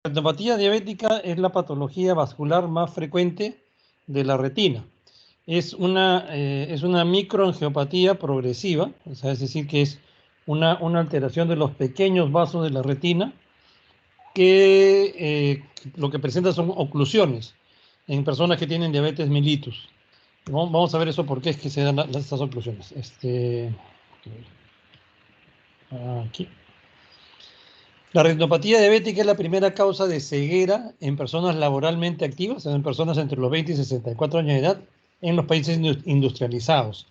retinopatía diabética es la patología vascular más frecuente de la retina. Es una microangiopatía progresiva, o sea, es decir, que es una alteración de los pequeños vasos de la retina que lo que presenta son oclusiones en personas que tienen diabetes mellitus. Vamos a ver eso, por qué es que se dan estas oclusiones. Aquí. La retinopatía diabética es la primera causa de ceguera en personas laboralmente activas, en personas entre los 20 y 64 años de edad, en los países industrializados.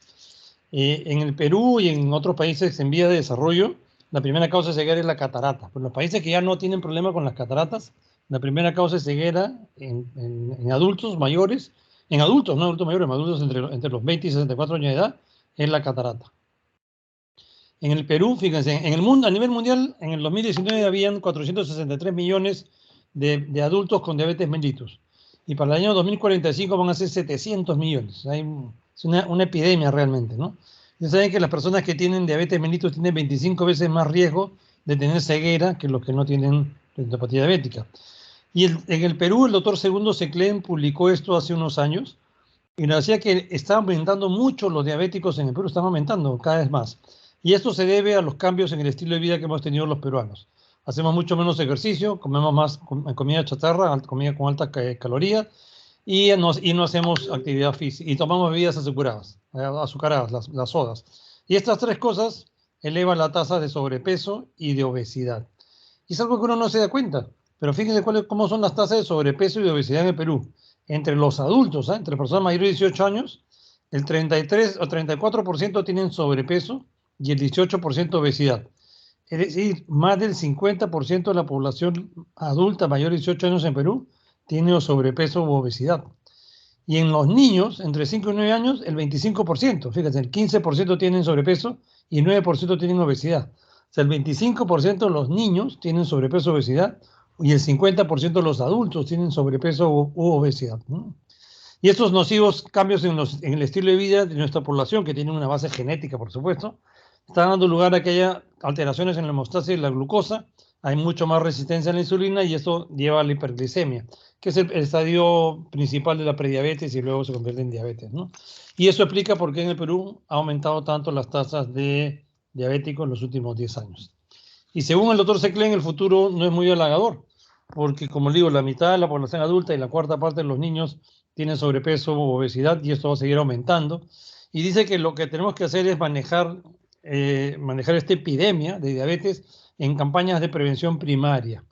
En el Perú y en otros países en vías de desarrollo, la primera causa de ceguera es la catarata. Pero en los países que ya no tienen problema con las cataratas, la primera causa de ceguera en adultos mayores, en adultos, no adultos mayores, adultos entre los 20 y 64 años de edad, es la catarata. En el Perú, fíjense, en el mundo, a nivel mundial, en el 2019 habían 463 millones de adultos con diabetes mellitus. Y para el año 2045 van a ser 700 millones. Es una epidemia realmente, ¿no? Ya saben que las personas que tienen diabetes mellitus tienen 25 veces más riesgo de tener ceguera que los que no tienen retinopatía diabética. Y en el Perú, el doctor Segundo Seclen publicó esto hace unos años y nos decía que están aumentando mucho los diabéticos en el Perú, están aumentando cada vez más. Y esto se debe a los cambios en el estilo de vida que hemos tenido los peruanos. Hacemos mucho menos ejercicio, comemos más comida chatarra, comida con altas calorías, y no hacemos actividad física, y tomamos bebidas azucaradas, las sodas. Y estas tres cosas elevan la tasa de sobrepeso y de obesidad. Y es algo que uno no se da cuenta, pero fíjense cómo son las tasas de sobrepeso y de obesidad en el Perú. Entre los adultos, entre personas mayores de 18 años, el 33 o 34% tienen sobrepeso y el 18% obesidad. Es decir, más del 50% de la población adulta mayor de 18 años en Perú tiene sobrepeso u obesidad. Y en los niños, entre 5 y 9 años, el 25%. Fíjense, el 15% tienen sobrepeso y el 9% tienen obesidad. O sea, el 25% de los niños tienen sobrepeso u obesidad y el 50% de los adultos tienen sobrepeso u obesidad, ¿no? Y estos nocivos cambios en el estilo de vida de nuestra población, que tiene una base genética, por supuesto, están dando lugar a que haya alteraciones en la hemostasia y la glucosa, hay mucho más resistencia a la insulina y eso lleva a la hiperglicemia, que es el estadio principal de la prediabetes y luego se convierte en diabetes, ¿no? Y eso explica por qué en el Perú ha aumentado tanto las tasas de diabéticos en los últimos 10 años. Y según el doctor Seclen, el futuro no es muy halagador, porque como le digo, la mitad de la población adulta y la cuarta parte de los niños tienen sobrepeso o obesidad y esto va a seguir aumentando. Y dice que lo que tenemos que hacer es manejar esta epidemia de diabetes en campañas de prevención primaria.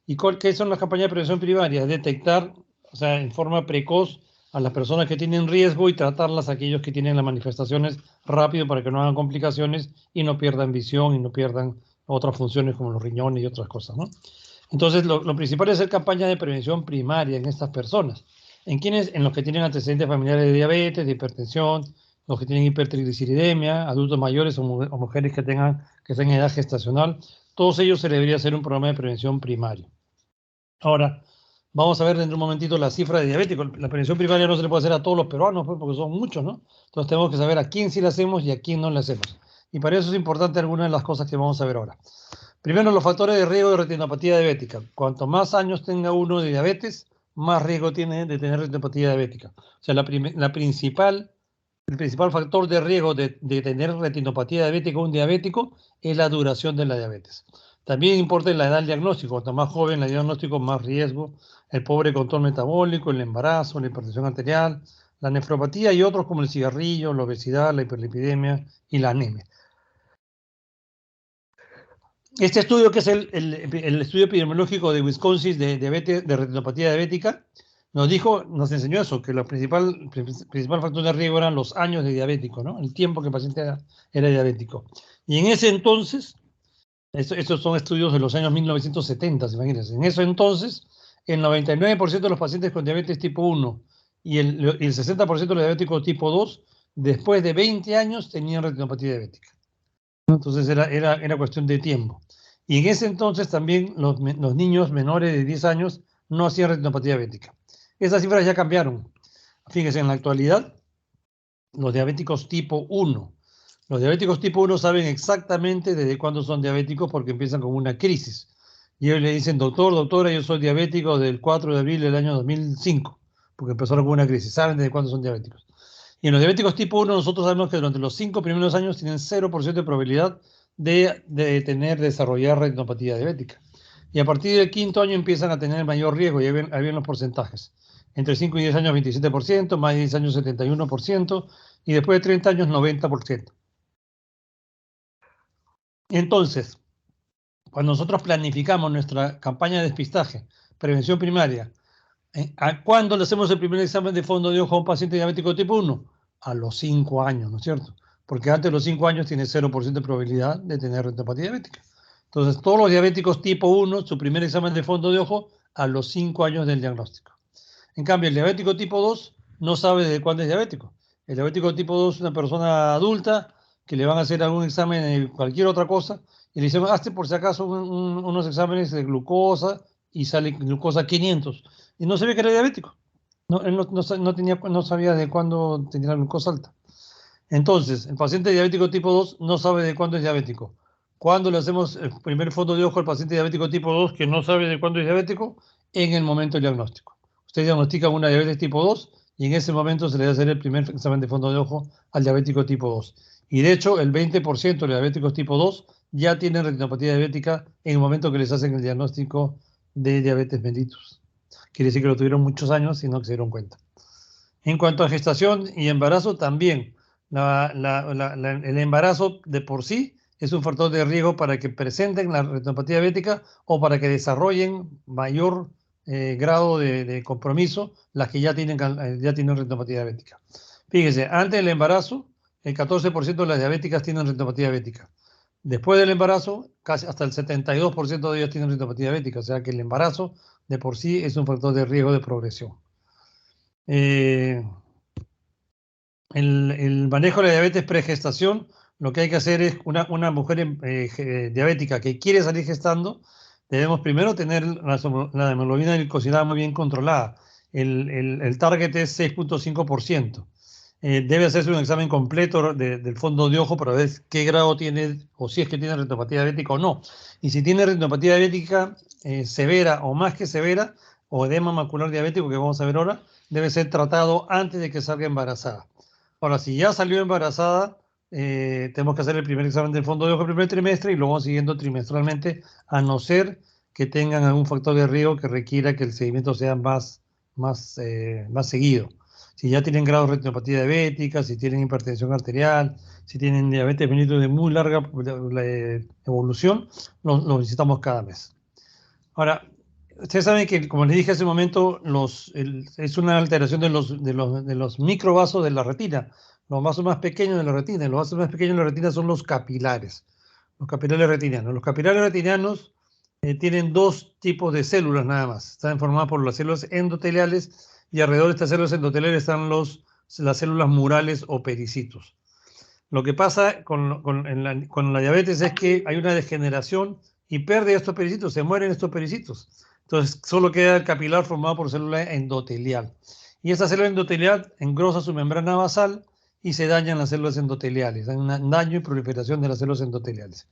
¿Y qué son las campañas de prevención primaria? Detectar, o sea, en forma precoz a las personas que tienen riesgo y tratarlas a aquellos que tienen las manifestaciones rápido para que no hagan complicaciones y no pierdan visión y no pierdan otras funciones como los riñones y otras cosas, ¿no? Entonces, lo principal es hacer campañas de prevención primaria en estas personas. En los que tienen antecedentes familiares de diabetes, de hipertensión, los que tienen hipertrigliceridemia, adultos mayores o mujeres que tengan edad gestacional, todos ellos se debería hacer un programa de prevención primario. Ahora, vamos a ver dentro de un momentito la cifra de diabéticos. La prevención primaria no se le puede hacer a todos los peruanos, pues, porque son muchos, ¿no? Entonces tenemos que saber a quién sí le hacemos y a quién no le hacemos. Y para eso es importante algunas de las cosas que vamos a ver ahora. Primero, los factores de riesgo de retinopatía diabética. Cuanto más años tenga uno de diabetes, más riesgo tiene de tener retinopatía diabética. O sea, el principal factor de riesgo de tener retinopatía diabética o un diabético es la duración de la diabetes. También importa la edad del diagnóstico. Cuanto más joven el diagnóstico, más riesgo. El pobre control metabólico, el embarazo, la hipertensión arterial, la nefropatía y otros como el cigarrillo, la obesidad, la hiperlipidemia y la anemia. Este estudio, que es el estudio epidemiológico de Wisconsin de retinopatía diabética, nos enseñó eso, que el principal factor de riesgo eran los años de diabético, ¿no? El tiempo que el paciente era diabético. Y en ese entonces, estos son estudios de los años 1970, imagínense, en ese entonces, el 99% de los pacientes con diabetes tipo 1 y el 60% de los diabéticos tipo 2, después de 20 años, tenían retinopatía diabética. Entonces era cuestión de tiempo. Y en ese entonces también los niños menores de 10 años no hacían retinopatía diabética. Esas cifras ya cambiaron. Fíjense, en la actualidad, los diabéticos tipo 1. Los diabéticos tipo 1 saben exactamente desde cuándo son diabéticos porque empiezan con una crisis. Y ellos le dicen, doctor, doctora, yo soy diabético del 4 de abril del año 2005, porque empezaron con una crisis. ¿Saben desde cuándo son diabéticos? Y en los diabéticos tipo 1 nosotros sabemos que durante los 5 primeros años tienen 0% de probabilidad de desarrollar retinopatía diabética. Y a partir del quinto año empiezan a tener mayor riesgo, y ahí ven los porcentajes. Entre 5 y 10 años 27%, más de 10 años 71%, y después de 30 años 90%. Entonces, cuando nosotros planificamos nuestra campaña de despistaje, prevención primaria, ¿a cuándo le hacemos el primer examen de fondo de ojo a un paciente diabético tipo 1? A los 5 años, ¿no es cierto? Porque antes de los 5 años tiene 0% de probabilidad de tener retinopatía diabética. Entonces, todos los diabéticos tipo 1, su primer examen de fondo de ojo a los 5 años del diagnóstico. En cambio, el diabético tipo 2 no sabe desde cuándo es diabético. El diabético tipo 2 es una persona adulta que le van a hacer algún examen de cualquier otra cosa y le dicen, hazte por si acaso unos exámenes de glucosa y sale glucosa 500. Y no sabía que era diabético. No, él no sabía de cuándo tenía la glucosa alta. Entonces, el paciente diabético tipo 2 no sabe de cuándo es diabético. ¿Cuándo le hacemos el primer fondo de ojo al paciente diabético tipo 2 que no sabe de cuándo es diabético? En el momento del diagnóstico. Usted diagnostica una diabetes tipo 2 y en ese momento se le va a hacer el primer examen de fondo de ojo al diabético tipo 2. Y de hecho, el 20% de los diabéticos tipo 2 ya tienen retinopatía diabética en el momento que les hacen el diagnóstico de diabetes mellitus. Quiere decir que lo tuvieron muchos años y no se dieron cuenta. En cuanto a gestación y embarazo, también el embarazo de por sí es un factor de riesgo para que presenten la retinopatía diabética o para que desarrollen mayor grado de compromiso las que ya tienen retinopatía diabética. Fíjense, antes del embarazo, el 14% de las diabéticas tienen retinopatía diabética. Después del embarazo, casi hasta el 72% de ellas tienen retinopatía diabética, o sea que el embarazo de por sí es un factor de riesgo de progresión. El manejo de la diabetes pregestación, lo que hay que hacer es una mujer diabética que quiere salir gestando, debemos primero tener la hemoglobina glicosilada muy bien controlada. El target es 6.5%. Debe hacerse un examen completo del fondo de ojo para ver qué grado tiene o si es que tiene retinopatía diabética o no. Y si tiene retinopatía diabética severa o más que severa, o edema macular diabético, que vamos a ver ahora, debe ser tratado antes de que salga embarazada. Ahora, si ya salió embarazada, tenemos que hacer el primer examen del fondo de ojo el primer trimestre y lo vamos siguiendo trimestralmente, a no ser que tengan algún factor de riesgo que requiera que el seguimiento sea más seguido. Si ya tienen grado de retinopatía diabética, si tienen hipertensión arterial, si tienen diabetes mellitus de muy larga evolución, lo visitamos cada mes. Ahora, ustedes saben que, como les dije hace un momento, es una alteración de los microvasos de la retina, los vasos más pequeños de la retina. Los vasos más pequeños de la retina son los capilares retinianos. Los capilares retinianos tienen dos tipos de células nada más. Están formadas por las células endoteliales y alrededor de estas células endoteliales están las células murales o pericitos. Lo que pasa con la diabetes es que hay una degeneración y pierde estos pericitos, se mueren estos pericitos. Entonces solo queda el capilar formado por célula endotelial. Y esa célula endotelial engrosa su membrana basal y se dañan las células endoteliales. Hay un daño y proliferación de las células endoteliales.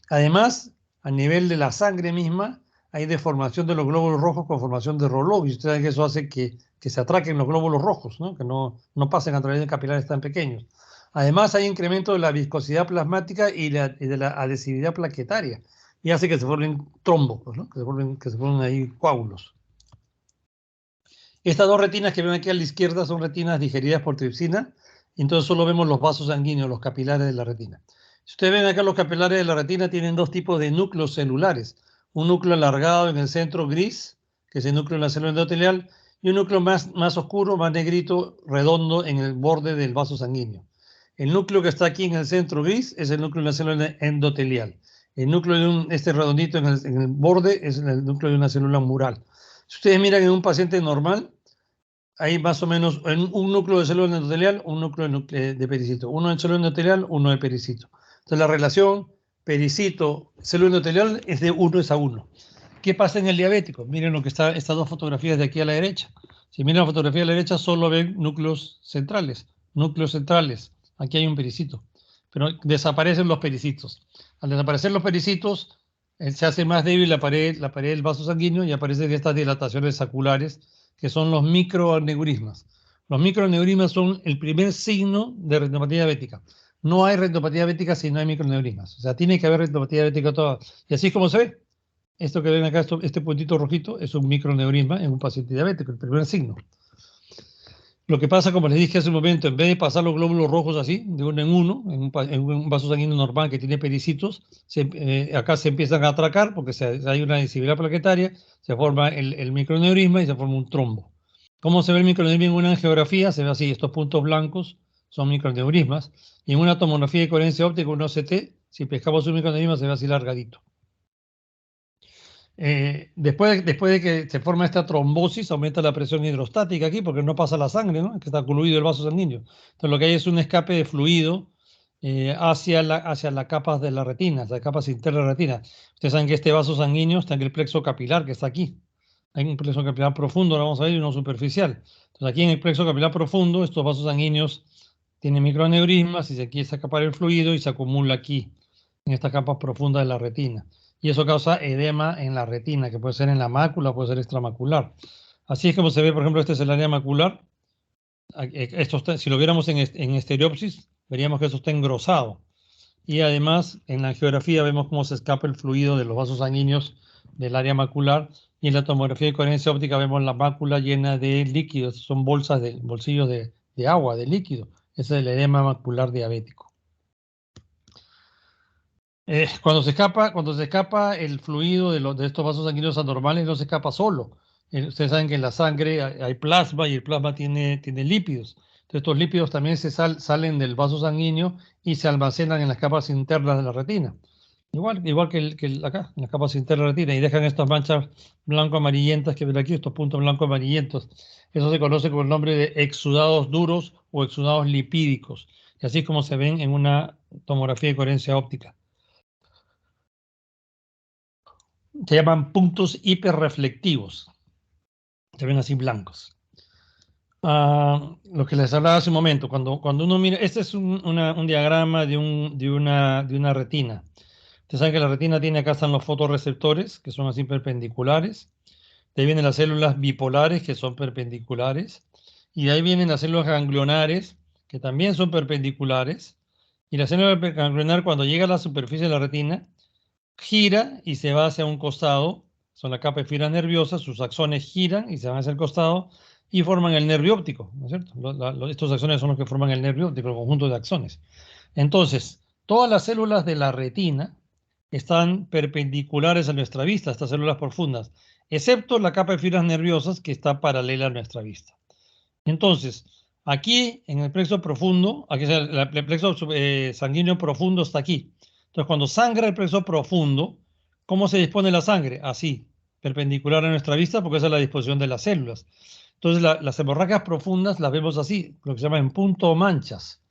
Además, a nivel de la sangre misma, hay deformación de los glóbulos rojos con formación de Roloff. Y ustedes saben que eso hace que se atraquen los glóbulos rojos, ¿no? Que no pasen a través de capilares tan pequeños. Además, hay incremento de la viscosidad plasmática y de la adhesividad plaquetaria y hace que se formen trombos, ¿no? que se formen ahí coágulos. Estas dos retinas que ven aquí a la izquierda son retinas digeridas por tripsina, y entonces solo vemos los vasos sanguíneos, los capilares de la retina. Si ustedes ven acá, los capilares de la retina tienen dos tipos de núcleos celulares. Un núcleo alargado en el centro gris, que es el núcleo de la célula endotelial, y un núcleo más oscuro, más negrito, redondo en el borde del vaso sanguíneo. El núcleo que está aquí en el centro gris es el núcleo de la célula endotelial. El núcleo de este redondito en el borde es el núcleo de una célula mural. Si ustedes miran en un paciente normal, hay más o menos un núcleo de célula endotelial, un núcleo de pericito. Uno de célula endotelial, uno de pericito. Entonces la relación pericito-célula endotelial es de 1:1. ¿Qué pasa en el diabético? Miren lo que está estas dos fotografías de aquí a la derecha. Si miran la fotografía a la derecha, solo ven núcleos centrales. Núcleos centrales. Aquí hay un pericito. Pero desaparecen los pericitos. Al desaparecer los pericitos, se hace más débil la pared del vaso sanguíneo y aparecen estas dilataciones saculares, que son los microaneurismas. Los microaneurismas son el primer signo de retinopatía diabética. No hay retinopatía diabética si no hay microaneurismas. O sea, tiene que haber retinopatía diabética toda. Y así es como se ve. Esto que ven acá, este puntito rojito, es un microaneurisma en un paciente diabético, el primer signo. Lo que pasa, como les dije hace un momento, en vez de pasar los glóbulos rojos así, de uno en uno, en un vaso sanguíneo normal que tiene pericitos, acá se empiezan a atracar porque hay una densidad plaquetaria, se forma el microneurisma y se forma un trombo. ¿Cómo se ve el microneurisma en una angiografía? Se ve así, estos puntos blancos son microneurismas, y en una tomografía de coherencia óptica, un OCT, si pescamos un microneurisma se ve así largadito. Después de que se forma esta trombosis, aumenta la presión hidrostática aquí porque no pasa la sangre, ¿no? Que está ocluido el vaso sanguíneo. Entonces lo que hay es un escape de fluido hacia la capa de la retina, hacia las capas internas de la retina. Ustedes saben que este vaso sanguíneo está en el plexo capilar que está aquí. Hay un plexo capilar profundo, ahora vamos a ver, y uno superficial. Entonces aquí en el plexo capilar profundo, estos vasos sanguíneos tienen microaneurismas y se quiere escapar el fluido y se acumula aquí, en estas capas profundas de la retina. Y eso causa edema en la retina, que puede ser en la mácula, puede ser extramacular. Así es como se ve, por ejemplo, este es el área macular. Si lo viéramos en estereopsis, veríamos que esto está engrosado. Y además, en la angiografía vemos cómo se escapa el fluido de los vasos sanguíneos del área macular. Y en la tomografía de coherencia óptica vemos la mácula llena de líquidos. Son bolsillos de agua, de líquido. Ese es el edema macular diabético. Cuando se escapa el fluido de estos vasos sanguíneos anormales, no se escapa solo. Ustedes saben que en la sangre hay plasma y el plasma tiene lípidos. Entonces, estos lípidos también salen del vaso sanguíneo y se almacenan en las capas internas de la retina. Igual que acá, en las capas internas de la retina, y dejan estas manchas blanco-amarillentas que ven aquí, estos puntos blanco-amarillentos. Eso se conoce con el nombre de exudados duros o exudados lipídicos. Y así es como se ven en una tomografía de coherencia óptica. Se llaman puntos hiperreflectivos. Se ven así blancos. Lo que les hablaba hace un momento, cuando uno mira, este es un diagrama de una retina. Ustedes saben que la retina tiene, acá están los fotorreceptores, que son así perpendiculares. De ahí vienen las células bipolares, que son perpendiculares. Y de ahí vienen las células ganglionares, que también son perpendiculares. Y la célula ganglionar, cuando llega a la superficie de la retina, gira y se va hacia un costado. Son la capa de fibras nerviosas, sus axones giran y se van hacia el costado y forman el nervio óptico, ¿no es cierto? Estos axones son los que forman el nervio óptico, el conjunto de axones. Entonces, todas las células de la retina están perpendiculares a nuestra vista, estas células profundas, excepto la capa de fibras nerviosas que está paralela a nuestra vista. Entonces, aquí en el plexo profundo, aquí el plexo sanguíneo profundo está aquí. Entonces, cuando sangra el plexo profundo, ¿cómo se dispone la sangre? Así, perpendicular a nuestra vista, porque esa es la disposición de las células. Entonces, las hemorragias profundas las vemos así, lo que se llama en punto o manchas,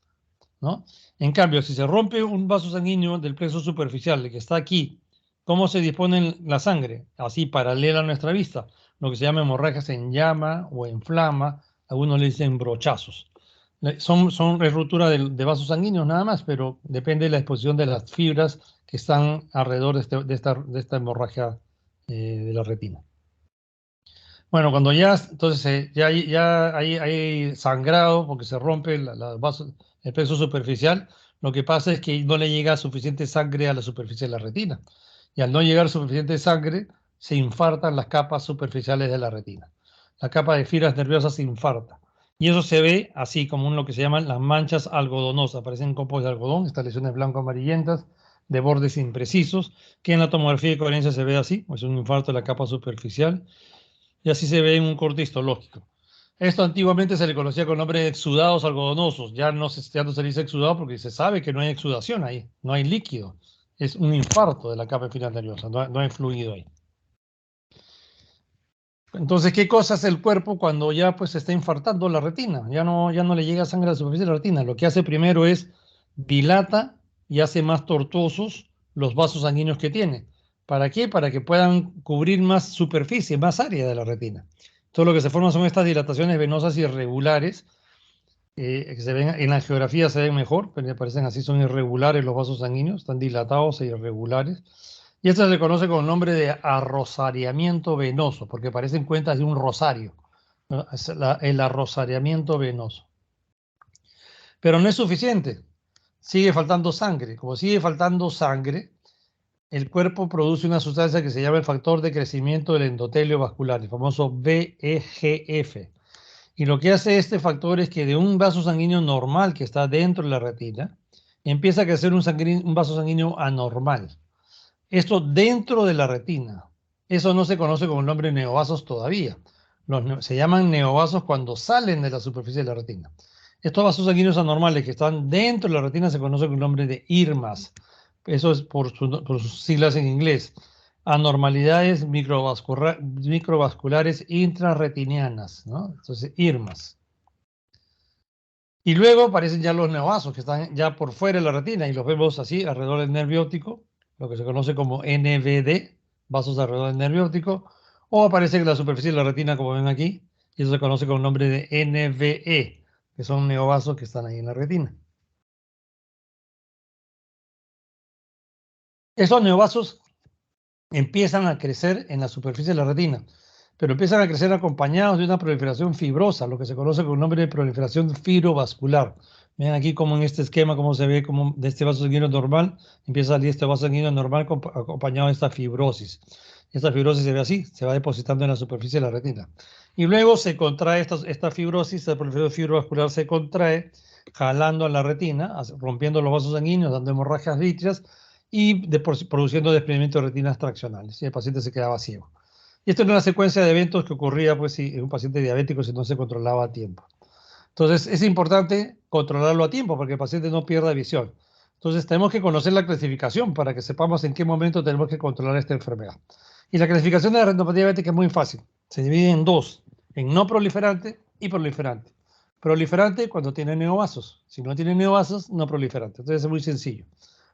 ¿no? En cambio, si se rompe un vaso sanguíneo del plexo superficial, el que está aquí, ¿cómo se dispone la sangre? Así, paralela a nuestra vista, lo que se llama hemorragias en llama o en flama, algunos le dicen brochazos. Son rupturas de vasos sanguíneos nada más, pero depende de la exposición de las fibras que están alrededor de esta hemorragia de la retina. Bueno, cuando entonces ya hay sangrado porque se rompe el plexo superficial, lo que pasa es que no le llega suficiente sangre a la superficie de la retina. Y al no llegar suficiente sangre, se infartan las capas superficiales de la retina. La capa de fibras nerviosas se infarta. Y eso se ve así como lo que se llaman las manchas algodonosas. Aparecen copos de algodón, estas lesiones blanco-amarillentas de bordes imprecisos, que en la tomografía de coherencia se ve así, es un infarto de la capa superficial. Y así se ve en un corte histológico. Esto antiguamente se le conocía con el nombre de exudados algodonosos. Ya no se dice exudado porque se sabe que no hay exudación ahí, no hay líquido. Es un infarto de la capa epinal nerviosa, no hay fluido ahí. Entonces, ¿qué cosa hace el cuerpo cuando ya pues se está infartando la retina? Ya no le llega sangre a la superficie de la retina. Lo que hace primero es dilata y hace más tortuosos los vasos sanguíneos que tiene. ¿Para qué? Para que puedan cubrir más superficie, más área de la retina. Todo lo que se forma son estas dilataciones venosas irregulares, que se ven en la geografía, se ven mejor, pero me parecen así, son irregulares los vasos sanguíneos, están dilatados e irregulares. Y esto se conoce con el nombre de arrosariamiento venoso, porque parecen cuentas de un rosario, ¿no? Es el arrosariamiento venoso. Pero no es suficiente. Sigue faltando sangre. Como sigue faltando sangre, el cuerpo produce una sustancia que se llama el factor de crecimiento del endotelio vascular, el famoso VEGF. Y lo que hace este factor es que de un vaso sanguíneo normal que está dentro de la retina, empieza a crecer un vaso sanguíneo anormal. Esto dentro de la retina. Eso no se conoce como el nombre de neovasos todavía. Se llaman neovasos cuando salen de la superficie de la retina. Estos vasos sanguíneos anormales que están dentro de la retina se conocen con el nombre de IRMAs. Eso es por sus siglas en inglés. Anormalidades microvasculares intrarretinianas, ¿no? Entonces, IRMAs. Y luego aparecen ya los neovasos que están ya por fuera de la retina y los vemos así alrededor del nervio óptico, lo que se conoce como NVD, vasos alrededor del nervio óptico, o aparece en la superficie de la retina como ven aquí, y eso se conoce con el nombre de NVE, que son neovasos que están ahí en la retina. Esos neovasos empiezan a crecer en la superficie de la retina, pero empiezan a crecer acompañados de una proliferación fibrosa, lo que se conoce con el nombre de proliferación fibrovascular. Ven aquí como en este esquema, cómo se ve como de este vaso sanguíneo normal, empieza a salir este vaso sanguíneo normal acompañado de esta fibrosis. Esta fibrosis se ve así, se va depositando en la superficie de la retina. Y luego se contrae esta fibrosis, esta proliferación fibrovascular se contrae, jalando a la retina, rompiendo los vasos sanguíneos, dando hemorragias vítreas, y produciendo desprendimiento de retinas traccionales, y el paciente se quedaba ciego. Y esto es una secuencia de eventos que ocurría pues, si un paciente diabético si no se controlaba a tiempo. Entonces, es importante controlarlo a tiempo porque el paciente no pierda visión. Entonces, tenemos que conocer la clasificación para que sepamos en qué momento tenemos que controlar esta enfermedad. Y la clasificación de la retinopatía diabética es muy fácil. Se divide en dos, en no proliferante y proliferante. Proliferante cuando tiene neovasos. Si no tiene neovasos, no proliferante. Entonces, es muy sencillo.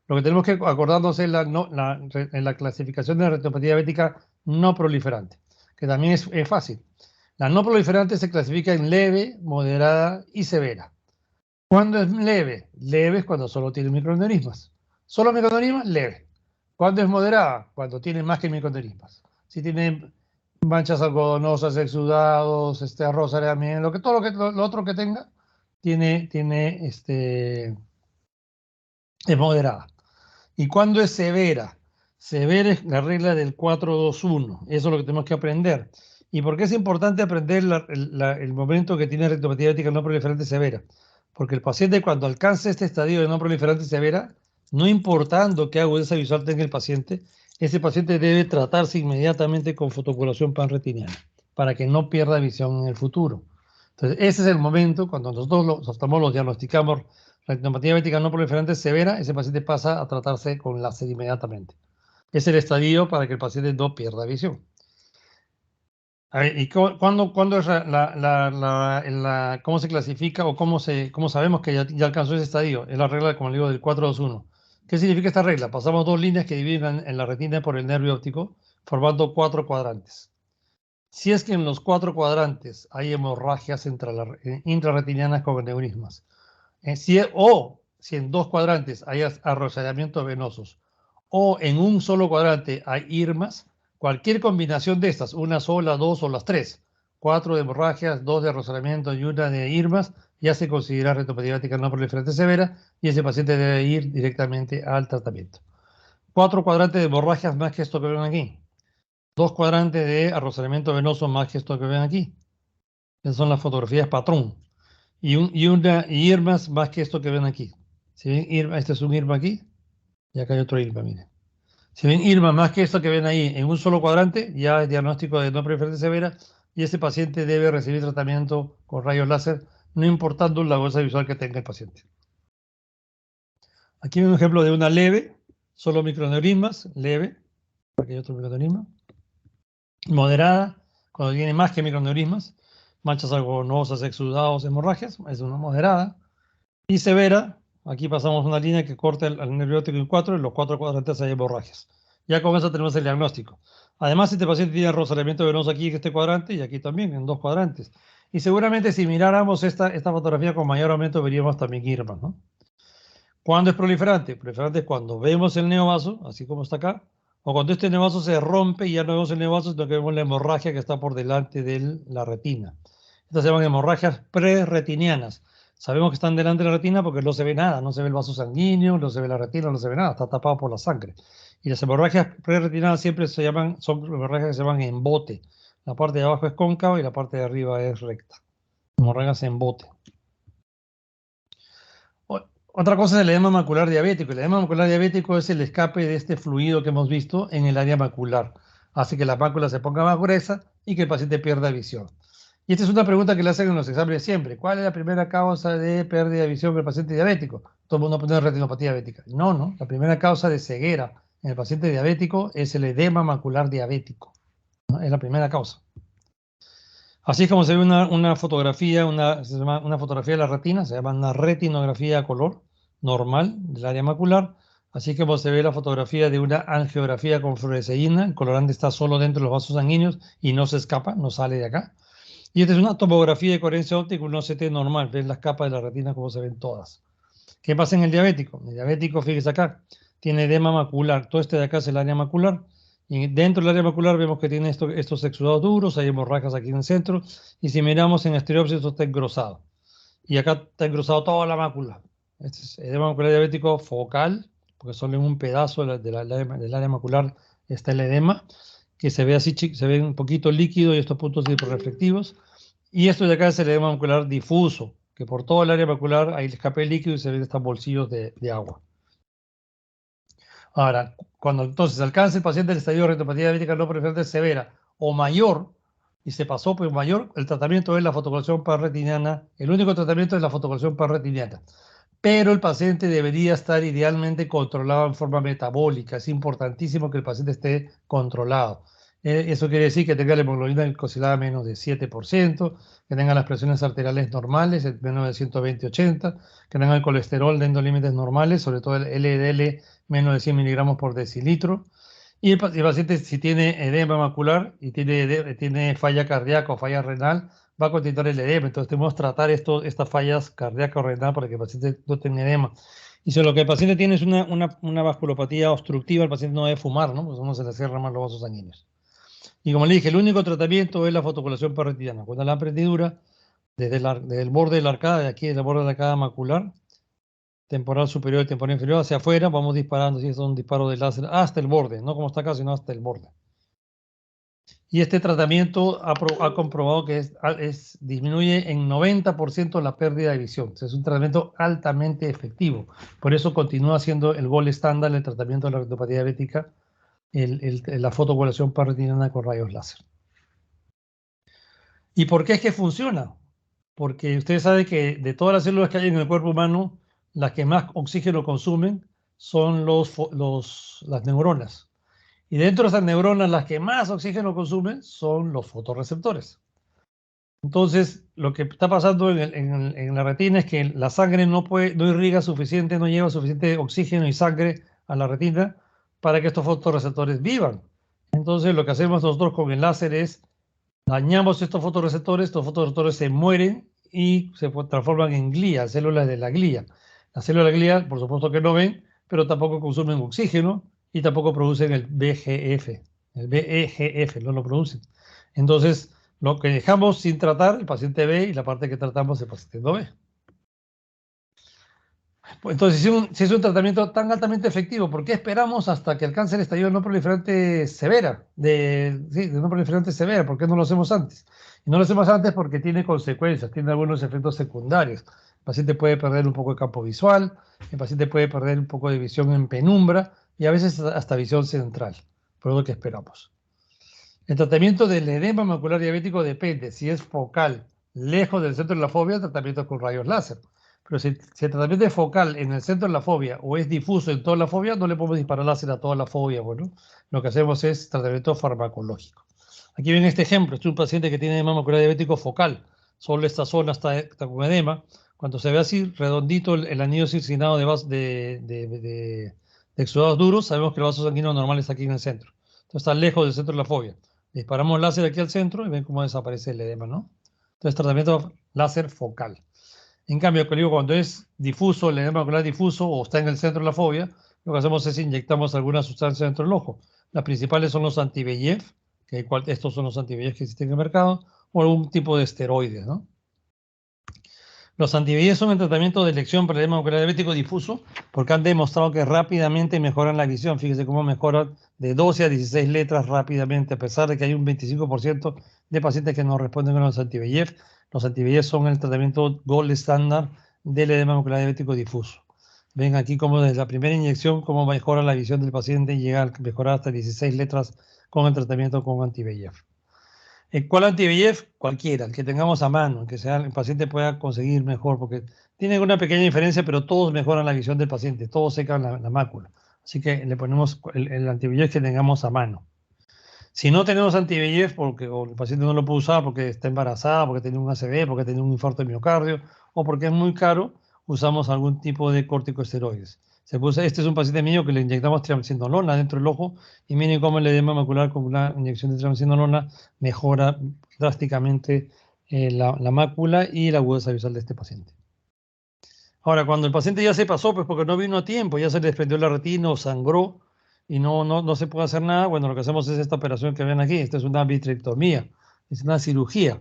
Lo que tenemos que acordarnos es en la clasificación de la retinopatía diabética no proliferante, que también es fácil. La no proliferante se clasifica en leve, moderada y severa. ¿Cuándo es leve? Leve es cuando solo tiene microaneurismas. Solo microaneurismas, leve. ¿Cuándo es moderada? Cuando tiene más que microaneurismas. Si tiene manchas algodonosas, exudados, arrosareamiento, todo lo otro que tenga, es moderada. ¿Y cuándo es severa? Severa es la regla del 4-2-1. Eso es lo que tenemos que aprender. ¿Y por qué es importante aprender el momento que tiene retinopatía diabética no proliferante severa? Porque el paciente cuando alcance este estadio de no proliferante severa, no importando qué agudeza visual tenga el paciente, ese paciente debe tratarse inmediatamente con fotocoagulación panretiniana para que no pierda visión en el futuro. Entonces, ese es el momento cuando nosotros los oftalmólogos diagnosticamos retinopatía diabética no proliferante severa, ese paciente pasa a tratarse con láser inmediatamente. Es el estadio para que el paciente no pierda visión. A ver, ¿y cuándo es cómo se clasifica o cómo sabemos que ya alcanzó ese estadio? Es la regla, como le digo, del 4-2-1. ¿Qué significa esta regla? Pasamos dos líneas que dividen en la retina por el nervio óptico, formando 4 cuadrantes. Si es que en los 4 cuadrantes hay hemorragias intrarretinianas con aneurismas, si en 2 cuadrantes hay arrosallamientos venosos, o en un solo cuadrante hay IRMAs, cualquier combinación de estas, una sola, 2 o las 3, 4 de hemorragias, 2 de arrosallamiento y una de IRMAs, ya se considera retinopatía diabética no proliferante severa y ese paciente debe ir directamente al tratamiento. 4 cuadrantes de hemorragias más que esto que ven aquí. 2 cuadrantes de arrosallamiento venoso más que esto que ven aquí. Esas son las fotografías patrón. Y IRMAs más que esto que ven aquí. Si ven IRMA, este es un IRMA aquí, y acá hay otro IRMA, miren. Si ven IRMA más que esto que ven ahí en un solo cuadrante, ya es diagnóstico de no proliferante severa, y este paciente debe recibir tratamiento con rayos láser, no importando la agudeza visual que tenga el paciente. Aquí hay un ejemplo de una leve, solo microaneurismas, leve, aquí hay otro microaneurisma. Moderada, cuando tiene más que microaneurismas, manchas algodonosas, exudados, hemorragias, es una moderada. Y severa, aquí pasamos una línea que corta al nervio óptico en 4, en los 4 cuadrantes hay hemorragias. Ya con eso tenemos el diagnóstico. Además, este paciente tiene arrosamiento venoso aquí en este cuadrante y aquí también, en 2 cuadrantes. Y seguramente si miráramos esta fotografía con mayor aumento, veríamos también IRMAs, ¿no? ¿Cuándo es proliferante? Proliferante es cuando vemos el neovaso, así como está acá, O cuando este neovaso se rompe y ya no vemos el neovaso, sino que vemos la hemorragia que está por delante de la retina. Estas se llaman hemorragias preretinianas. Sabemos que están delante de la retina porque no se ve nada, no se ve el vaso sanguíneo, no se ve la retina, no se ve nada, está tapado por la sangre. Y las hemorragias preretinianas siempre son hemorragias que se llaman en bote. La parte de abajo es cóncava y la parte de arriba es recta. Hemorragias en bote. Otra cosa es el edema macular diabético. El edema macular diabético es el escape de este fluido que hemos visto en el área macular. Hace que la mácula se ponga más gruesa y que el paciente pierda visión. Y esta es una pregunta que le hacen en los exámenes siempre. ¿Cuál es la primera causa de pérdida de visión en el paciente diabético? Todo el mundo pone retinopatía diabética. No. La primera causa de ceguera en el paciente diabético es el edema macular diabético, ¿no? Es la primera causa. Así es como se ve una fotografía, una fotografía de la retina, se llama una retinografía a color normal del área macular. Así como se ve la fotografía de una angiografía con fluoresceína, el colorante está solo dentro de los vasos sanguíneos y no se escapa, no sale de acá. Y esta es una tomografía de coherencia óptica, un OCT normal, ven las capas de la retina como se ven todas. ¿Qué pasa en el diabético? El diabético, fíjese acá, tiene edema macular, todo este de acá es el área macular. Y dentro del área macular vemos que tiene estos exudados duros, hay hemorragias aquí en el centro, y si miramos en estereopsis esto está engrosado. Y acá está engrosado toda la mácula. Este es edema macular diabético focal, porque solo en un pedazo del área macular está el edema, que se ve así, se ve un poquito líquido y estos puntos hiperreflectivos. Y esto de acá es el edema macular difuso, que por todo el área macular hay escape líquido y se ven estos bolsillos de agua. Ahora, cuando entonces alcanza el paciente el estadio de retinopatía diabética no preferente severa o mayor, y se pasó por mayor, el tratamiento es la fotocolección parretiniana. El único tratamiento es la fotocolección parretiniana. Pero el paciente debería estar idealmente controlado en forma metabólica. Es importantísimo que el paciente esté controlado. Eso quiere decir que tenga la hemoglobina glicosilada menos de 7%, que tenga las presiones arteriales normales, menos de 120-80, que tenga el colesterol dentro de límites normales, sobre todo el LDL menos de 100 miligramos por decilitro. Y el paciente, si tiene edema macular y tiene falla cardíaca o falla renal, va a continuar el edema. Entonces tenemos que tratar estas fallas cardíacas o renal para que el paciente no tenga edema. Y si lo que el paciente tiene es una vasculopatía obstructiva, el paciente no debe fumar, ¿no? Pues uno se le cierran más los vasos sanguíneos. Y como le dije, el único tratamiento es la fotocolección parretiniana. Cuando la prendidura, desde el borde de la arcada, de aquí, del borde de la arcada macular, temporal superior y temporal inferior, hacia afuera, vamos disparando, si es un disparo de láser, hasta el borde, no como está acá, sino hasta el borde. Y este tratamiento ha comprobado que disminuye en 90% la pérdida de visión. Es un tratamiento altamente efectivo. Por eso continúa siendo el gol estándar el tratamiento de la retinopatía diabética, la fotocoagulación parretiniana con rayos láser. ¿Y por qué es que funciona? Porque ustedes saben que de todas las células que hay en el cuerpo humano, las que más oxígeno consumen son las neuronas. Y dentro de esas neuronas, las que más oxígeno consumen son los fotorreceptores. Entonces, lo que está pasando en la retina es que la sangre no irriga suficiente, no lleva suficiente oxígeno y sangre a la retina para que estos fotorreceptores vivan. Entonces, lo que hacemos nosotros con el láser es dañamos estos fotorreceptores se mueren y se transforman en glía, células de la glía. Las células de la glía, por supuesto que no ven, pero tampoco consumen oxígeno y tampoco producen el VEGF. El VEGF no lo producen. Entonces, lo que dejamos sin tratar, el paciente ve y la parte que tratamos, el paciente no ve. Entonces, si es un tratamiento tan altamente efectivo, ¿por qué esperamos hasta que el cáncer estallido no proliferante severa? De no proliferante severa, ¿por qué no lo hacemos antes? Y no lo hacemos antes porque tiene consecuencias, tiene algunos efectos secundarios. El paciente puede perder un poco de campo visual, el paciente puede perder un poco de visión en penumbra y a veces hasta visión central, por lo que esperamos. El tratamiento del edema macular diabético depende si es focal, lejos del centro de la fobia, tratamiento con rayos láser. Pero si el tratamiento es focal en el centro de la fobia o es difuso en toda la fobia, no le podemos disparar láser a toda la fobia. Bueno, lo que hacemos es tratamiento farmacológico. Aquí ven este ejemplo. Este es un paciente que tiene edema macular diabético focal. Solo esta zona está con edema. Cuando se ve así, redondito el anillo circinado de exudados duros, sabemos que el vaso sanguíneo normal está aquí en el centro. Entonces está lejos del centro de la fobia. Disparamos láser aquí al centro y ven cómo desaparece el edema, ¿no? Entonces, tratamiento láser focal. En cambio, cuando es difuso, el edema macular difuso o está en el centro de la fobia, lo que hacemos es inyectamos alguna sustancia dentro del ojo. Las principales son los anti-VEGF, estos son los anti-VEGF que existen en el mercado, o algún tipo de esteroides, ¿no? Los anti-VEGF son el tratamiento de elección para el edema macular diabético difuso porque han demostrado que rápidamente mejoran la visión. Fíjese cómo mejoran de 12 a 16 letras rápidamente, a pesar de que hay un 25% de pacientes que no responden con los anti-VEGF. Los anti-VEGF son el tratamiento gold estándar del edema macular diabético difuso. Ven aquí cómo desde la primera inyección, cómo mejora la visión del paciente y llega a mejorar hasta 16 letras con el tratamiento con anti-VEGF. ¿Cuál anti-VEGF? Cualquiera, el que tengamos a mano, que sea, el paciente pueda conseguir mejor, porque tiene una pequeña diferencia, pero todos mejoran la visión del paciente, todos secan la mácula. Así que le ponemos el anti-VEGF que tengamos a mano. Si no tenemos anti-VEGF, o el paciente no lo puede usar porque está embarazada, porque tiene un ACV, porque tiene un infarto de miocardio, o porque es muy caro, usamos algún tipo de corticosteroides. Este es un paciente mío que le inyectamos triamcinolona dentro del ojo y miren cómo el edema macular con una inyección de triamcinolona mejora drásticamente la mácula y la agudeza visual de este paciente. Ahora, cuando el paciente ya se pasó, pues porque no vino a tiempo, ya se le desprendió la retina o sangró y no se puede hacer nada, bueno, lo que hacemos es esta operación que ven aquí. Esta es una vitrectomía, es una cirugía.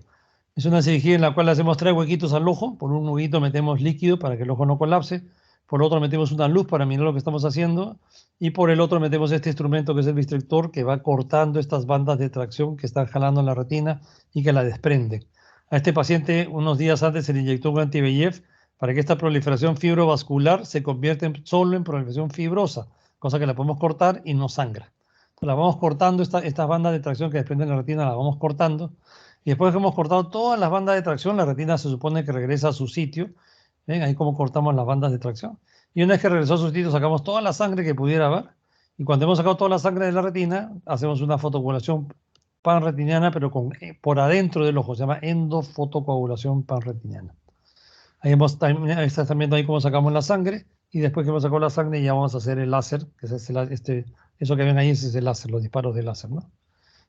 Es una cirugía en la cual le hacemos 3 huequitos al ojo. Por un huequito metemos líquido para que el ojo no colapse. Por otro metemos una luz para mirar lo que estamos haciendo. Y por el otro metemos este instrumento que es el vitrector que va cortando estas bandas de tracción que están jalando en la retina y que la desprenden. A este paciente unos días antes se le inyectó un anti-VEGF para que esta proliferación fibrovascular se convierta solo en proliferación fibrosa, cosa que la podemos cortar y no sangra. Entonces, la vamos cortando, estas bandas de tracción que desprenden la retina, la vamos cortando. Y después que hemos cortado todas las bandas de tracción, la retina se supone que regresa a su sitio. ¿Ven? Ahí como cortamos las bandas de tracción. Y una vez que regresó a su sitio, sacamos toda la sangre que pudiera haber. Y cuando hemos sacado toda la sangre de la retina, hacemos una fotocoagulación panretiniana, pero por adentro del ojo. Se llama endofotocoagulación panretiniana. Ahí están viendo ahí cómo sacamos la sangre. Y después que hemos sacado la sangre, ya vamos a hacer el láser, que es eso que ven ahí, ese es el láser, los disparos de láser, ¿no?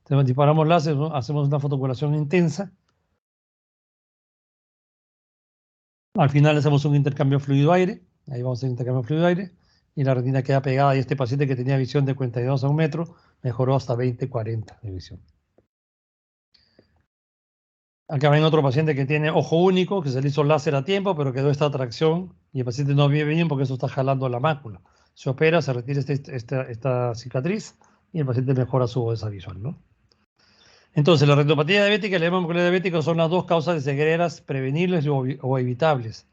Entonces disparamos láser, ¿no? Hacemos una fotocoagulación intensa. Al final hacemos un intercambio fluido-aire. Ahí vamos a hacer intercambio fluido-aire. Y la retina queda pegada. Y este paciente que tenía visión de 42 a 1 metro mejoró hasta 20-40 de visión. Acá ven otro paciente que tiene ojo único, que se le hizo láser a tiempo, pero quedó esta atracción y el paciente no ve bien porque eso está jalando la mácula. Se opera, se retira esta cicatriz y el paciente mejora su agudeza visual, ¿no? Entonces, la retinopatía diabética y el edema macular diabético son las dos causas de cegueras prevenibles o evitables.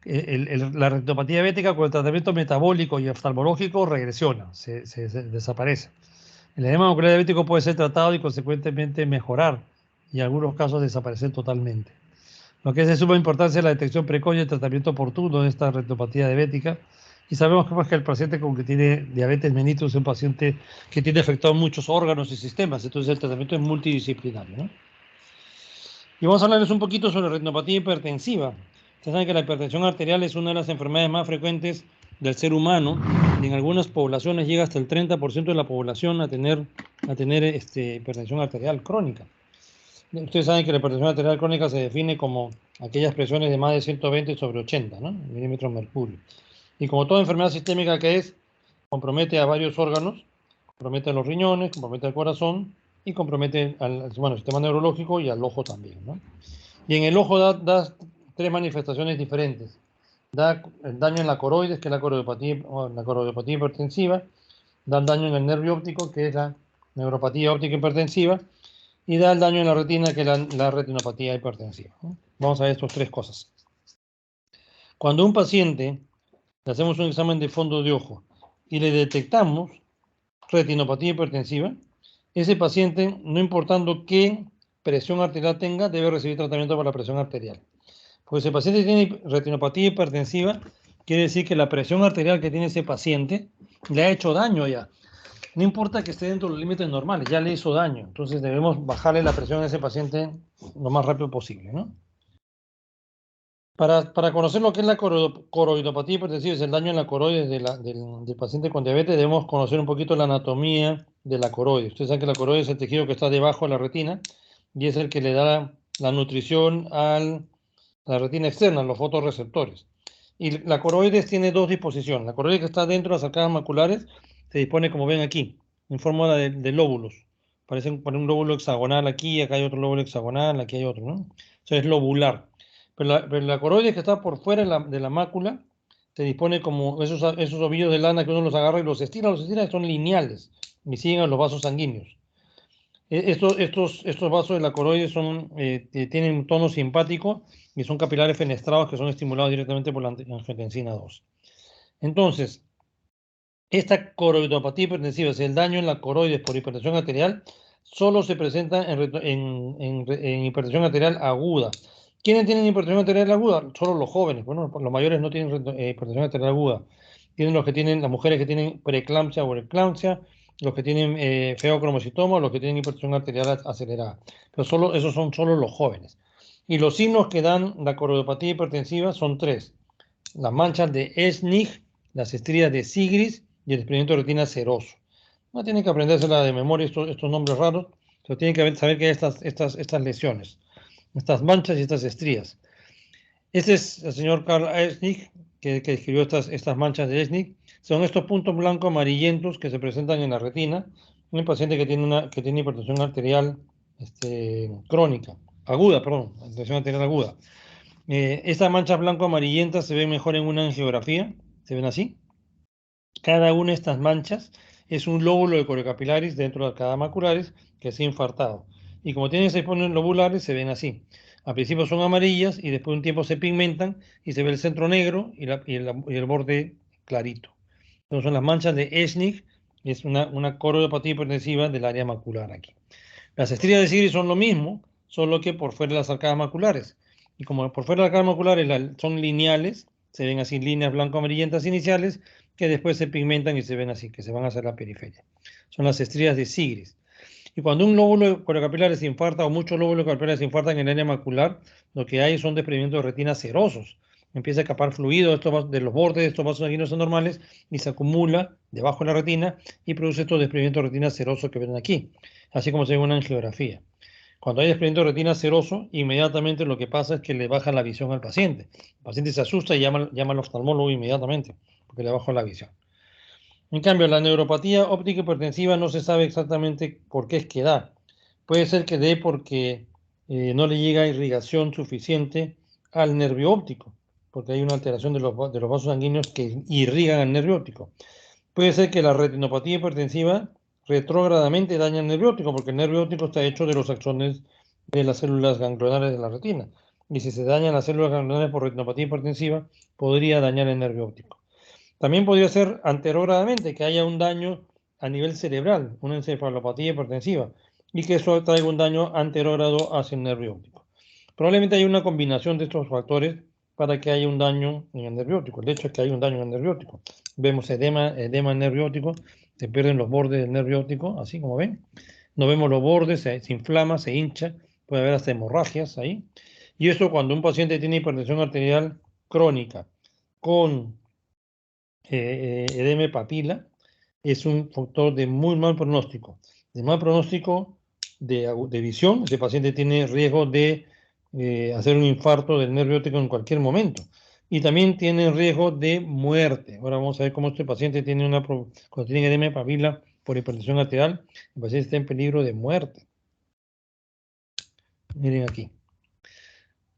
La retinopatía diabética con el tratamiento metabólico y oftalmológico regresiona, se desaparece. El edema macular diabético puede ser tratado y consecuentemente mejorar y en algunos casos desaparecer totalmente. Lo que es de suma importancia es la detección precoz y el tratamiento oportuno de esta retinopatía diabética. Y sabemos que el paciente con que tiene diabetes mellitus es un paciente que tiene afectado muchos órganos y sistemas, entonces el tratamiento es multidisciplinario, ¿no? Y vamos a hablarles un poquito sobre la retinopatía hipertensiva. Ustedes saben que la hipertensión arterial es una de las enfermedades más frecuentes del ser humano y en algunas poblaciones llega hasta el 30% de la población a tener hipertensión arterial crónica. Ustedes saben que la hipertensión arterial crónica se define como aquellas presiones de más de 120 sobre 80, ¿no? Milímetros de mercurio. Y como toda enfermedad sistémica que es, compromete a varios órganos, compromete a los riñones, compromete al corazón y compromete al sistema neurológico y al ojo también, ¿no? Y en el ojo da 3 manifestaciones diferentes. Da daño en la coroides, que es la coroidopatía hipertensiva, da daño en el nervio óptico, que es la neuropatía óptica hipertensiva, y da el daño en la retina, que es la retinopatía hipertensiva, ¿no? Vamos a ver estas 3 cosas. Cuando a un paciente le hacemos un examen de fondo de ojo y le detectamos retinopatía hipertensiva, ese paciente, no importando qué presión arterial tenga, debe recibir tratamiento para la presión arterial. Porque si el paciente tiene retinopatía hipertensiva, quiere decir que la presión arterial que tiene ese paciente le ha hecho daño ya. No importa que esté dentro de los límites normales, ya le hizo daño. Entonces debemos bajarle la presión a ese paciente lo más rápido posible, ¿no? Para conocer lo que es la coroidopatía hipertensiva, es el daño en la coroides del paciente con diabetes, debemos conocer un poquito la anatomía de la coroides. Ustedes saben que la coroides es el tejido que está debajo de la retina y es el que le da la nutrición a la retina externa, los fotorreceptores. Y la coroides tiene 2 disposiciones. La coroides que está dentro de las arcadas maculares se dispone como ven aquí. en forma de lóbulos. Parecen por un lóbulo hexagonal aquí, acá hay otro lóbulo hexagonal, aquí hay otro, ¿no? Eso es lobular. Pero la coroides que está por fuera de la mácula se dispone como esos ovillos de lana que uno los agarra y los estira, son lineales y siguen a los vasos sanguíneos. Estos vasos de la coroides tienen un tono simpático y son capilares fenestrados que son estimulados directamente por la angiotensina 2. Entonces, esta coroidopatía hipertensiva, es el daño en la coroides por hipertensión arterial, solo se presenta en hipertensión arterial aguda. ¿Quiénes tienen hipertensión arterial aguda? Solo los jóvenes. Bueno, los mayores no tienen hipertensión arterial aguda. Tienen las mujeres que tienen preeclampsia o eclampsia, los que tienen feocromocitoma, los que tienen hipertensión arterial acelerada. Pero esos son solo los jóvenes. Y los signos que dan la coroidopatía hipertensiva son 3. Las manchas de Esnig, las estrías de Sigris y el desprendimiento de retina seroso. No tienen que aprendérsela de memoria estos nombres raros, pero tienen que saber que hay estas lesiones, estas manchas y estas estrías. Este es el señor Karl Esnig, que escribió estas manchas de Esnig. Son estos puntos blancos amarillentos que se presentan en la retina en un paciente que tiene hipertensión arterial crónica, aguda, perdón, hipertensión arterial aguda. Estas manchas blanco-amarillentas se ven mejor en una angiografía, se ven así. Cada una de estas manchas es un lóbulo de coriocapilaris dentro de cada maculares que se ha infartado. Y como tienen 6 ponen lobulares, se ven así. Al principio son amarillas y después de un tiempo se pigmentan y se ve el centro negro y el borde clarito. Entonces son las manchas de Esnig, es una coroidopatía hipertensiva del área macular aquí. Las estrías de Sigris son lo mismo, solo que por fuera de las arcadas maculares. Y como por fuera de las arcadas maculares son lineales, se ven así líneas blanco-amarillentas iniciales que después se pigmentan y se ven así, que se van hacia la periferia. Son las estrías de Sigris. Y cuando un lóbulo coriocapilar se infarta o muchos lóbulos coriocapilares se infartan en el área macular, lo que hay son desprendimientos de retina serosos. Empieza a escapar fluido de los bordes de estos vasos sanguíneos anormales y se acumula debajo de la retina y produce estos desprendimientos de retina serosos que ven aquí, así como se ve en una angiografía. Cuando hay desprendimiento de retina seroso, inmediatamente lo que pasa es que le baja la visión al paciente. El paciente se asusta y llama al oftalmólogo inmediatamente porque le bajó la visión. En cambio, la neuropatía óptica hipertensiva no se sabe exactamente por qué es que da. Puede ser que dé porque no le llega irrigación suficiente al nervio óptico, porque hay una alteración de los vasos sanguíneos que irrigan el nervio óptico. Puede ser que la retinopatía hipertensiva retrógradamente daña el nervio óptico, porque el nervio óptico está hecho de los axones de las células ganglionares de la retina. Y si se dañan las células ganglionares por retinopatía hipertensiva, podría dañar el nervio óptico. También podría ser anterogradamente, que haya un daño a nivel cerebral, una encefalopatía hipertensiva, y que eso traiga un daño anterógrado hacia el nervio óptico. Probablemente hay una combinación de estos factores para que haya un daño en el nervio óptico. El hecho es que hay un daño en el nervio óptico. Vemos edema nervio óptico, se pierden los bordes del nervio óptico, así como ven. No vemos los bordes, se inflama, se hincha, puede haber hasta hemorragias ahí. Y eso cuando un paciente tiene hipertensión arterial crónica con edema papila, es un factor de muy mal pronóstico. De mal pronóstico de visión, ese paciente tiene riesgo de hacer un infarto del nervio óptico en cualquier momento. Y también tiene riesgo de muerte. Ahora vamos a ver cómo este paciente cuando tiene edema papila por hipertensión arterial, el paciente está en peligro de muerte. Miren aquí.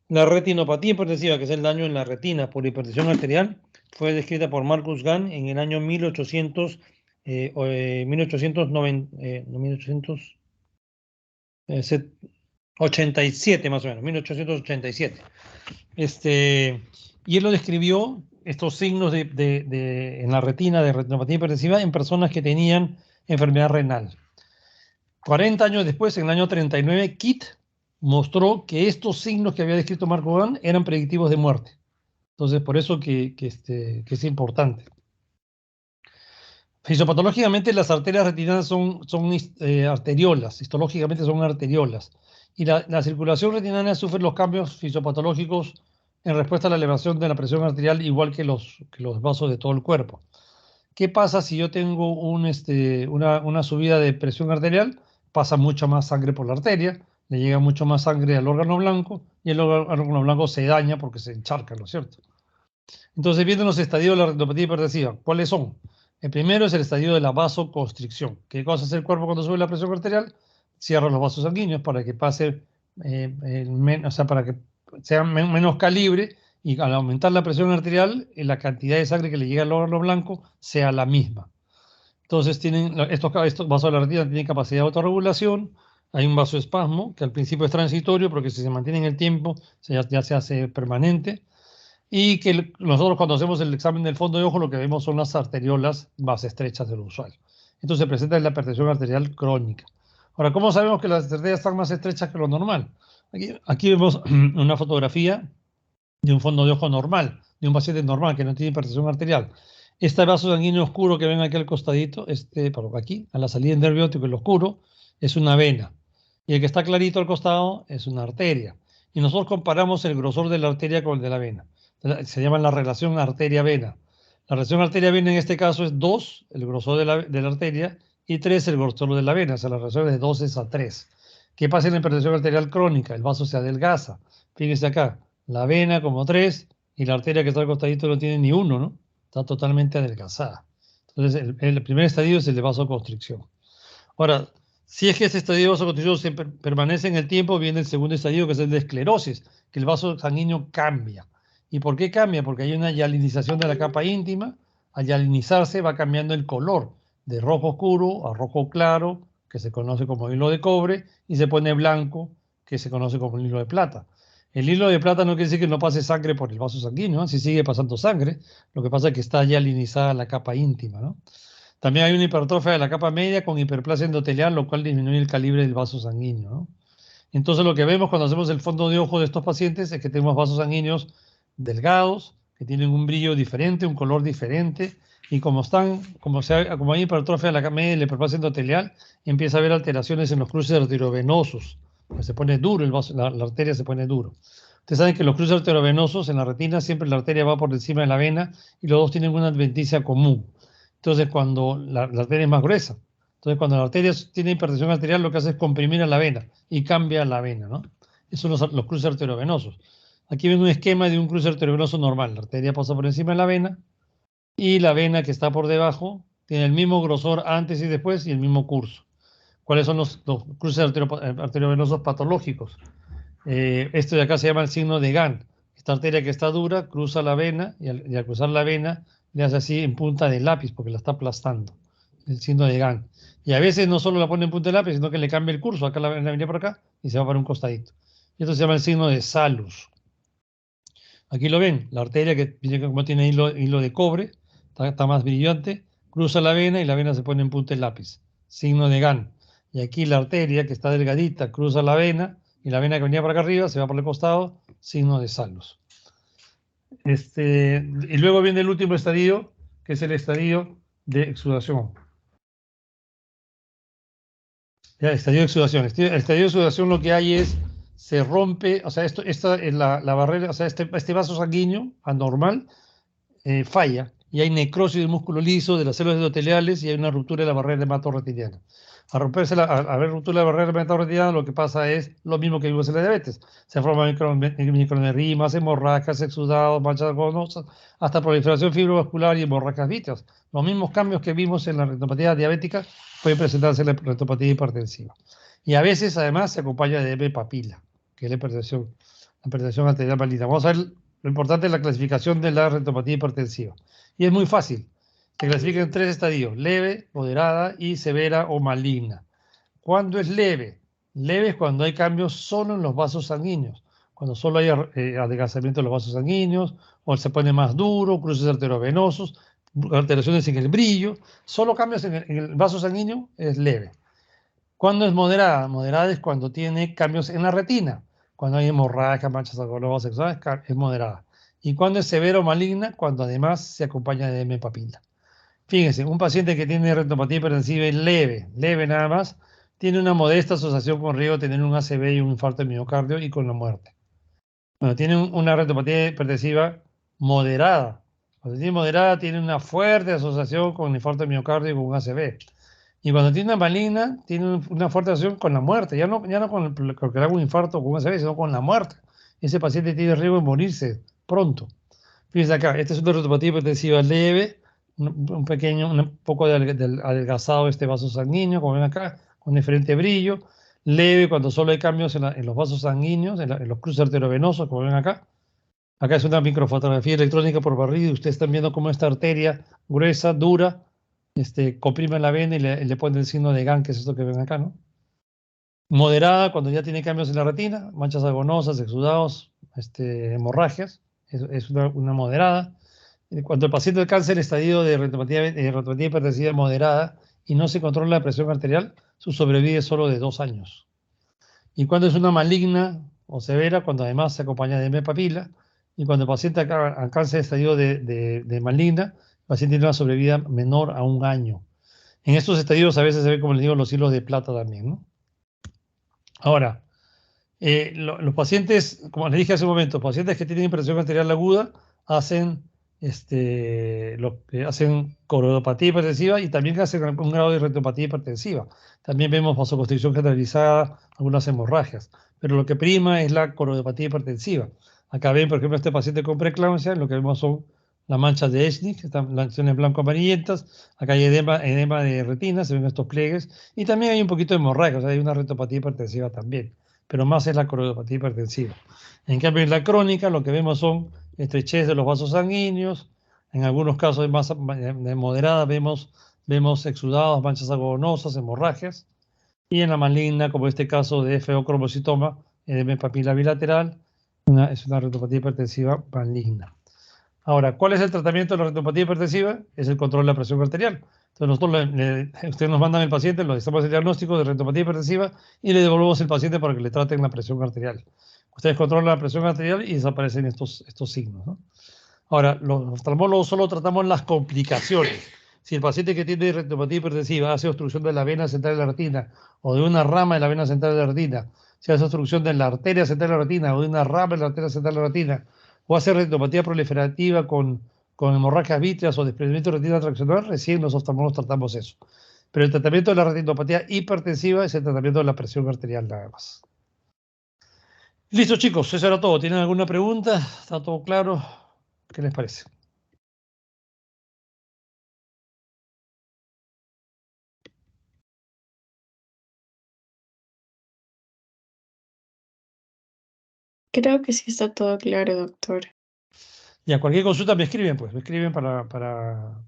La retinopatía hipertensiva, que es el daño en la retina por hipertensión arterial, fue descrita por Marcus Gahn en el año 1887, más o menos, 1887. Y él lo describió, estos signos en la retina de retinopatía hipertensiva en personas que tenían enfermedad renal. 40 años después, en el año 39, Kitt mostró que estos signos que había descrito Marco Gahn eran predictivos de muerte. Entonces, por eso que es importante. Fisiopatológicamente, las arterias retinianas son arteriolas, histológicamente son arteriolas. Y la circulación retiniana sufre los cambios fisiopatológicos en respuesta a la elevación de la presión arterial, igual que los vasos de todo el cuerpo. ¿Qué pasa si yo tengo una subida de presión arterial? Pasa mucha más sangre por la arteria, le llega mucho más sangre al órgano blanco y el órgano blanco se daña porque se encharca, ¿no es cierto? Entonces vienen los estadios de la retinopatía hipertensiva. ¿Cuáles son? El primero es el estadio de la vasoconstricción. ¿Qué cosa hace el cuerpo cuando sube la presión arterial? Cierra los vasos sanguíneos para que pase, o sea, para que sea menos calibre, y al aumentar la presión arterial, la cantidad de sangre que le llega al órgano blanco sea la misma. Entonces, estos vasos de la retina tienen capacidad de autorregulación. Hay un vasoespasmo que al principio es transitorio, porque si se mantiene en el tiempo ya se hace permanente. Y que nosotros cuando hacemos el examen del fondo de ojo lo que vemos son las arteriolas más estrechas de lo usual. Entonces se presenta en la hipertensión arterial crónica. Ahora, ¿cómo sabemos que las arterias están más estrechas que lo normal? Aquí vemos una fotografía de un fondo de ojo normal, de un paciente normal que no tiene hipertensión arterial. Este vaso sanguíneo oscuro que ven aquí al costadito, aquí, a la salida del nervio óptico, el oscuro, es una vena. Y el que está clarito al costado es una arteria. Y nosotros comparamos el grosor de la arteria con el de la vena. Se llama la relación arteria-vena. La relación arteria-vena en este caso es 2, el grosor de la arteria, y 3, el grosor de la vena. O sea, la relación es de 12 a 3. ¿Qué pasa en la hipertensión arterial crónica? El vaso se adelgaza. Fíjense acá, la vena como 3 y la arteria que está al costadito no tiene ni 1, ¿no? Está totalmente adelgazada. Entonces, el primer estadio es el de vasoconstricción. Ahora, si es que ese estadio de vasoconstricción permanece en el tiempo, viene el segundo estadio, que es el de esclerosis, que el vaso sanguíneo cambia. ¿Y por qué cambia? Porque hay una hialinización de la capa íntima. Al hialinizarse va cambiando el color de rojo oscuro a rojo claro, que se conoce como hilo de cobre, y se pone blanco, que se conoce como el hilo de plata. El hilo de plata no quiere decir que no pase sangre por el vaso sanguíneo, ¿no? Sí sigue pasando sangre, lo que pasa es que está hialinizada la capa íntima, ¿no? También hay una hipertrofia de la capa media con hiperplasia endotelial, lo cual disminuye el calibre del vaso sanguíneo, ¿no? Entonces lo que vemos cuando hacemos el fondo de ojo de estos pacientes es que tenemos vasos sanguíneos delgados, que tienen un brillo diferente, un color diferente, y como hay hipertrofia de la capa media y la hiperplasia endotelial, empieza a haber alteraciones en los cruces arteriovenosos. Pues se pone duro la arteria se pone duro. Ustedes saben que los cruces arteriovenosos en la retina siempre la arteria va por encima de la vena y los dos tienen una adventicia común. Entonces, cuando la arteria es más gruesa. Entonces, cuando la arteria tiene hipertensión arterial, lo que hace es comprimir a la vena y cambia la vena, ¿no? Esos son los cruces arteriovenosos. Aquí ven un esquema de un cruce arteriovenoso normal. La arteria pasa por encima de la vena y la vena que está por debajo tiene el mismo grosor antes y después y el mismo curso. ¿Cuáles son los cruces arteriovenosos patológicos? Esto de acá se llama el signo de Gant. Esta arteria que está dura cruza la vena y al cruzar la vena le hace así en punta de lápiz porque la está aplastando. El signo de Gant. Y a veces no solo la pone en punta de lápiz, sino que le cambia el curso. Acá la vena venía por acá y se va para un costadito. Y esto se llama el signo de Salus. Aquí lo ven, la arteria que como tiene hilo de cobre, está más brillante, cruza la vena y la vena se pone en punta de lápiz. Signo de Gant. Y aquí la arteria que está delgadita cruza la vena y la vena que venía por acá arriba se va por el costado, signo de Salus. Y luego viene el último estadio, que es el estadio de exudación. Ya, estadio de exudación. El estadio de exudación lo que hay es, se rompe, o sea, esta es la barrera, o sea, este vaso sanguíneo anormal falla y hay necrosis del músculo liso, de las células endoteliales y hay una ruptura de la barrera hematorretiniana. Al haber ruptura de la barrera hematorretiniana, lo que pasa es lo mismo que vimos en la diabetes. Se forman micronerimas, hemorragias, exudados, manchas agonosas, hasta proliferación fibrovascular y hemorragias vítreas. Los mismos cambios que vimos en la retinopatía diabética pueden presentarse en la retinopatía hipertensiva. Y a veces, además, se acompaña de M papila, que es la hipertensión arterial maligna. Vamos a ver lo importante es la clasificación de la retinopatía hipertensiva. Y es muy fácil. Se clasifica en 3 estadios: leve, moderada y severa o maligna. ¿Cuándo es leve? Leve es cuando hay cambios solo en los vasos sanguíneos. Cuando solo hay adelgazamiento de los vasos sanguíneos, o se pone más duro, cruces arteriovenosos, alteraciones en el brillo. Solo cambios en el vaso sanguíneo es leve. ¿Cuándo es moderada? Moderada es cuando tiene cambios en la retina. Cuando hay hemorragia, manchas agonosas sexuales, es moderada. ¿Y cuándo es severa o maligna? Cuando además se acompaña de M. papila. Fíjense, un paciente que tiene retinopatía hipertensiva leve nada más, tiene una modesta asociación con riesgo de tener un ACV y un infarto de miocardio y con la muerte. Bueno, tiene una retinopatía hipertensiva moderada. Cuando tiene moderada, tiene una fuerte asociación con infarto de miocardio y con un ACV. Y cuando tiene una maligna, tiene una fuerte asociación con la muerte. Ya no con que le haga un infarto o con un ACV, sino con la muerte. Ese paciente tiene riesgo de morirse pronto. Fíjense acá, esta es una retinopatía hipertensiva leve, un poco del adelgazado este vaso sanguíneo, como ven acá, con diferente brillo, leve cuando solo hay cambios en los vasos sanguíneos, en los cruces arteriovenosos, como ven acá. Acá es una microfotografía electrónica por barrido y ustedes están viendo cómo esta arteria gruesa, dura, comprime la vena y le pone el signo de Gann, que es esto que ven acá, ¿no? Moderada cuando ya tiene cambios en la retina, manchas agonosas, exudados, hemorragias, es una moderada. Cuando el paciente alcanza el estadio de retinopatía hipertensiva moderada y no se controla la presión arterial, su sobrevida es solo de 2 años. Y cuando es una maligna o severa, cuando además se acompaña de papila, y cuando el paciente alcanza el estadio de maligna, el paciente tiene una sobrevida menor a 1 año. En estos estadios a veces se ven, como les digo, los hilos de plata también, ¿no? Ahora, los pacientes, como les dije hace un momento, pacientes que tienen presión arterial aguda hacen, hacen coronopatía hipertensiva y también hacen un grado de retinopatía hipertensiva. También vemos vasoconstricción generalizada, algunas hemorragias, pero lo que prima es la coronopatía hipertensiva. Acá ven, por ejemplo, este paciente con preeclampsia, lo que vemos son las manchas de Eschnig, están lesiones blanco-amarillentas, acá hay edema de retina, se ven estos pliegues, y también hay un poquito de hemorragia, o sea, hay una retinopatía hipertensiva también, pero más es la coronopatía hipertensiva. En cambio, en la crónica lo que vemos son estrechez de los vasos sanguíneos, en algunos casos de moderada vemos exudados, manchas agonosas, hemorragias, y en la maligna, como este caso de feocromocitoma, edema papila bilateral, es una retinopatía hipertensiva maligna. Ahora, ¿cuál es el tratamiento de la retinopatía hipertensiva? Es el control de la presión arterial. Entonces nosotros, ustedes nos mandan el paciente, le hacemos el diagnóstico de retinopatía hipertensiva y le devolvemos el paciente para que le traten la presión arterial. Ustedes controlan la presión arterial y desaparecen estos signos, ¿no? Ahora, los oftalmólogos solo tratamos las complicaciones. Si el paciente que tiene retinopatía hipertensiva hace obstrucción de la vena central de la retina o de una rama de la vena central de la retina, si hace obstrucción de la arteria central de la retina o de una rama de la arteria central de la retina, o hace retinopatía proliferativa con hemorragias vítreas o desprendimiento de retina traccional, recién los oftalmólogos tratamos eso. Pero el tratamiento de la retinopatía hipertensiva es el tratamiento de la presión arterial nada más. Listo, chicos, eso era todo. ¿Tienen alguna pregunta? ¿Está todo claro? ¿Qué les parece? Creo que sí está todo claro, doctor. Y a cualquier consulta me escriben, pues, me escriben para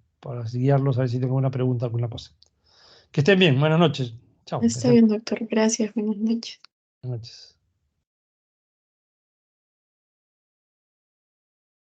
guiarlos a ver si tengo una pregunta, alguna cosa. Que estén bien, buenas noches. Chao. Está bien, doctor. Gracias. Buenas noches. Buenas noches.